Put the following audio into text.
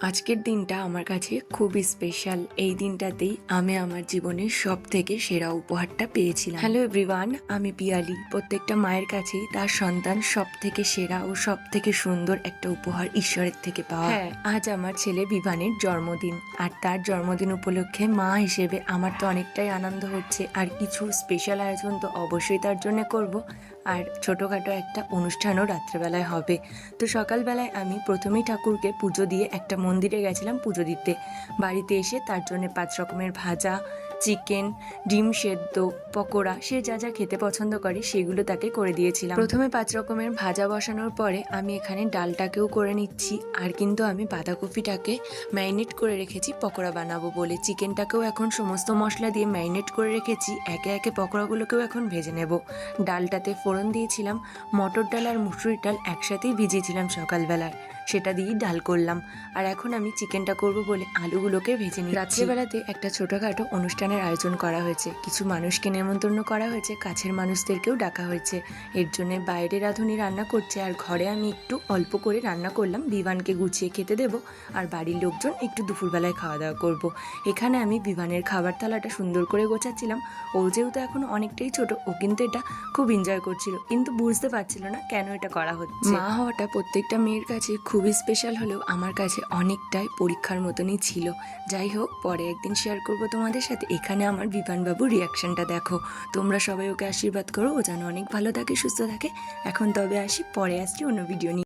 আজকের দিনটা আমার কাছে খুবই স্পেশাল। এই দিনটাতেই আমি আমার জীবনের সবথেকে সেরা উপহারটা পেয়েছিলাম। হ্যালো এভরিওয়ান, আমি পিয়ালি। প্রত্যেকটা মায়ের কাছেই তার সন্তান সবথেকে সেরা ও সবথেকে সুন্দর একটা উপহার ঈশ্বরের থেকে পাওয়া। হ্যাঁ, আজ আমার ছেলে বিভানের জন্মদিন, আর তার জন্মদিন উপলক্ষে মা হিসেবে আমার তো অনেকটাই আনন্দ হচ্ছে। আর কিছু স্পেশাল আয়োজন তো অবশ্যই তার জন্য করব, আর ছোটোখাটো একটা অনুষ্ঠানও রাত্রেবেলায় হবে। তো সকালবেলায় আমি প্রথমেই ঠাকুরকে পুজো দিয়ে একটা মন্দিরে গেছিলাম পুজো দিতে। বাড়িতে এসে তার জন্য 5 রকমের ভাজা, চিকেন, ডিম সেদ্ধ, পকোড়া, সে যা যা খেতে পছন্দ করে সেগুলো তাকে করে দিয়েছিলাম। প্রথমে 5 রকমের ভাজা বসানোর পরে আমি এখানে ডালটাকেও করে নিচ্ছি, আর কিন্তু আমি বাঁধাকপিটাকে ম্যারিনেট করে রেখেছি পকোড়া বানাবো বলে। চিকেনটাকেও এখন সমস্ত মশলা দিয়ে ম্যারিনেট করে রেখেছি, একে একে পকোড়াগুলোকেও এখন ভেজে নেব। ডালটাতে ফোড়ন দিয়েছিলাম, মটর ডাল আর মুসুরির ডাল একসাথেই ভিজিয়েছিলাম সকালবেলায়, সেটা দিয়েই ডাল করলাম। আর এখন আমি চিকেনটা করব বলে আলুগুলোকে ভেজে নিই। রাত্রেবেলাতে একটা ছোটোখাটো অনুষ্ঠানের আয়োজন করা হয়েছে, কিছু মানুষকে নেমন্তন্ন করা হয়েছে, কাছের মানুষদেরকেও ডাকা হয়েছে। এর জন্য বাইরে রাঁধুনি রান্না করছে, আর ঘরে আমি একটু অল্প করে রান্না করলাম, বিভানকে গুছিয়ে খেতে দেবো, আর বাড়ির লোকজন একটু দুপুরবেলায় খাওয়া দাওয়া করব। এখানে আমি বিভানের খাবার থালাটা সুন্দর করে গোছাচ্ছিলাম। ও যেহেতু এখন অনেকটাই ছোট, ও কিন্তু এটা খুব এনজয় করছিল, কিন্তু বুঝতে পারছিল না কেন এটা করা হচ্ছে। মা হওয়াটা প্রত্যেকটা মেয়ের কাছে খুবই স্পেশাল হলেও আমার কাছে অনেকটাই পরীক্ষার মতনই ছিল। যাই হোক, পরে একদিন শেয়ার করব তোমাদের সাথে। এখানে আমার বিভানবাবুর রিয়াকশনটা দেখো। তোমরা সবাই ওকে আশীর্বাদ করো, ও যেন অনেক ভালো থাকে, সুস্থ থাকে। এখন তবে আসি, পরে আসছি অন্য ভিডিও নিয়ে।